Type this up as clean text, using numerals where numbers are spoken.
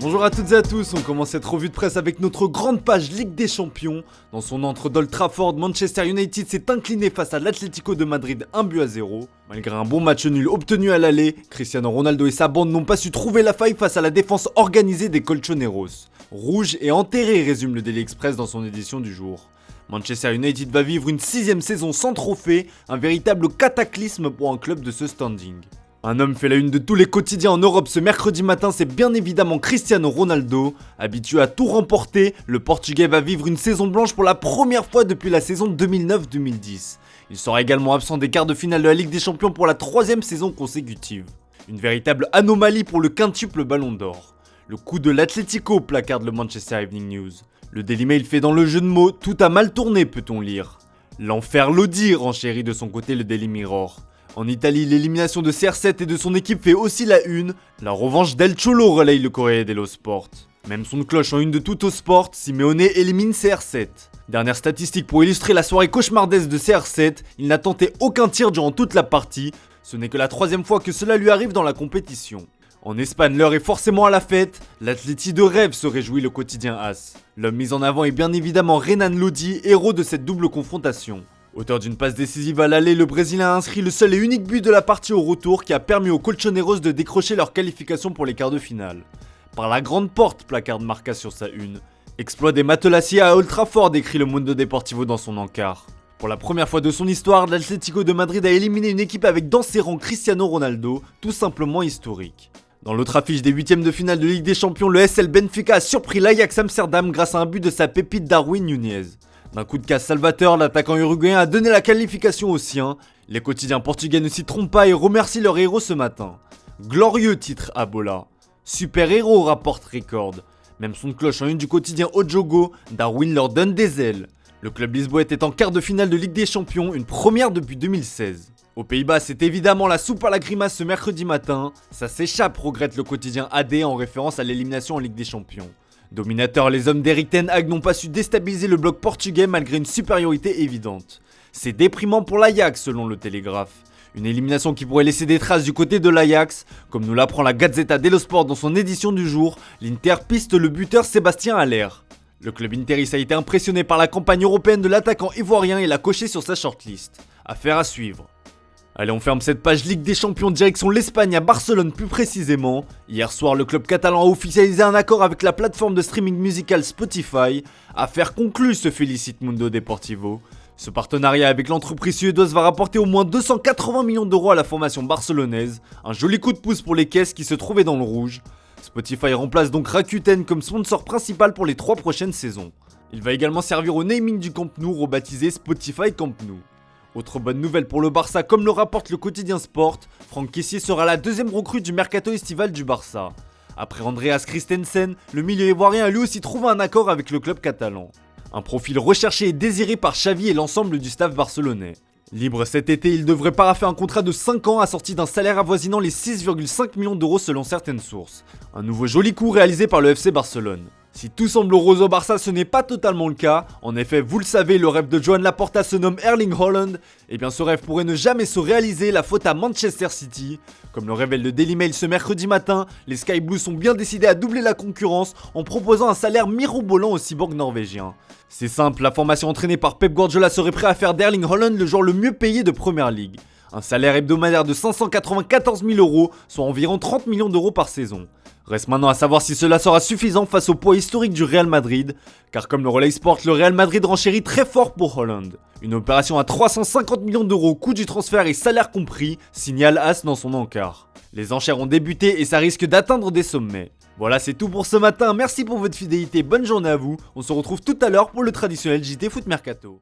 Bonjour à toutes et à tous, on commence cette revue de presse avec notre grande page Ligue des Champions. Dans son entre d'Old Trafford, Manchester United s'est incliné face à l'Atlético de Madrid 1-0. Malgré un bon match nul obtenu à l'aller, Cristiano Ronaldo et sa bande n'ont pas su trouver la faille face à la défense organisée des Colchoneros. Rouge et enterré, résume le Daily Express dans son édition du jour. Manchester United va vivre une 6ème saison sans trophée, un véritable cataclysme pour un club de ce standing. Un homme fait la une de tous les quotidiens en Europe ce mercredi matin, c'est bien évidemment Cristiano Ronaldo. Habitué à tout remporter, le Portugais va vivre une saison blanche pour la première fois depuis la saison 2009-2010. Il sera également absent des quarts de finale de la Ligue des Champions pour la 3ème saison consécutive. Une véritable anomalie pour le quintuple Ballon d'Or. Le coup de l'Atlético, placarde le Manchester Evening News. Le Daily Mail fait dans le jeu de mots, tout a mal tourné peut-on lire. L'enfer Lodi, renchérit de son côté le Daily Mirror. En Italie, l'élimination de CR7 et de son équipe fait aussi la une. La revanche d'El Cholo, relaye le Corriere dello Sport. Même son de cloche en une de Tuttosport, Simeone élimine CR7. Dernière statistique pour illustrer la soirée cauchemardesque de CR7, il n'a tenté aucun tir durant toute la partie. Ce n'est que la 3ème fois que cela lui arrive dans la compétition. En Espagne, l'heure est forcément à la fête. L'Atleti de rêve se réjouit le quotidien AS. L'homme mis en avant est bien évidemment Renan Lodi, héros de cette double confrontation. Auteur d'une passe décisive à l'aller, le Brésilien a inscrit le seul et unique but de la partie au retour qui a permis aux Colchoneros de décrocher leur qualification pour les quarts de finale. Par la grande porte, placarde Marca sur sa une. Exploit des matelassiers à Old Trafford, écrit le Mundo Deportivo dans son encart. Pour la première fois de son histoire, l'Atlético de Madrid a éliminé une équipe avec dans ses rangs Cristiano Ronaldo, tout simplement historique. Dans l'autre affiche des 8ème de finale de Ligue des Champions, le SL Benfica a surpris l'Ajax Amsterdam grâce à un but de sa pépite Darwin Nunez. D'un coup de casse salvateur, l'attaquant uruguayen a donné la qualification aux siens. Les quotidiens portugais ne s'y trompent pas et remercient leur héros ce matin. Glorieux, titre Abola. Super héros, rapporte Record. Même son de cloche en une du quotidien O Jogo, Darwin leur donne des ailes. Le club lisboète est en quart de finale de Ligue des Champions, une première depuis 2016. Aux Pays-Bas, c'est évidemment la soupe à la grimace ce mercredi matin. Ça s'échappe, regrette le quotidien AD en référence à l'élimination en Ligue des Champions. Dominateurs, les hommes d'Erik ten Hag n'ont pas su déstabiliser le bloc portugais malgré une supériorité évidente. C'est déprimant pour l'Ajax selon le Télégraphe. Une élimination qui pourrait laisser des traces du côté de l'Ajax. Comme nous l'apprend la Gazzetta dello Sport dans son édition du jour, l'Inter piste le buteur Sébastien Haller. Le club interiste a été impressionné par la campagne européenne de l'attaquant ivoirien et l'a coché sur sa shortlist. Affaire à suivre. Allez, on ferme cette page Ligue des Champions direction l'Espagne à Barcelone plus précisément. Hier soir, le club catalan a officialisé un accord avec la plateforme de streaming musical Spotify. Affaire conclue, se félicite Mundo Deportivo. Ce partenariat avec l'entreprise suédoise va rapporter au moins 280 millions d'euros à la formation barcelonaise. Un joli coup de pouce pour les caisses qui se trouvaient dans le rouge. Spotify remplace donc Rakuten comme sponsor principal pour les 3 prochaines saisons. Il va également servir au naming du Camp Nou, rebaptisé Spotify Camp Nou. Autre bonne nouvelle pour le Barça, comme le rapporte le quotidien Sport, Franck Kessié sera la 2ème recrue du mercato estival du Barça. Après Andreas Christensen, le milieu ivoirien a lui aussi trouvé un accord avec le club catalan. Un profil recherché et désiré par Xavi et l'ensemble du staff barcelonais. Libre cet été, il devrait paraffer un contrat de 5 ans assorti d'un salaire avoisinant les 6,5 millions d'euros selon certaines sources. Un nouveau joli coup réalisé par le FC Barcelone. Si tout semble rose au Barça, ce n'est pas totalement le cas. En effet, vous le savez, le rêve de Joan Laporta se nomme Erling Haaland. Et bien ce rêve pourrait ne jamais se réaliser, la faute à Manchester City. Comme le révèle le Daily Mail ce mercredi matin, les Sky Blues sont bien décidés à doubler la concurrence en proposant un salaire mirobolant au cyborg norvégien. C'est simple, la formation entraînée par Pep Guardiola serait prêt à faire d'Erling Haaland le joueur le mieux payé de Premier League. Un salaire hebdomadaire de 594 000 euros, soit environ 30 millions d'euros par saison. Reste maintenant à savoir si cela sera suffisant face au poids historique du Real Madrid, car comme le Relay Sport, le Real Madrid renchérit très fort pour Haaland. Une opération à 350 millions d'euros, coût du transfert et salaire compris, signale AS dans son encart. Les enchères ont débuté et ça risque d'atteindre des sommets. Voilà, c'est tout pour ce matin, merci pour votre fidélité, bonne journée à vous, on se retrouve tout à l'heure pour le traditionnel JT Foot Mercato.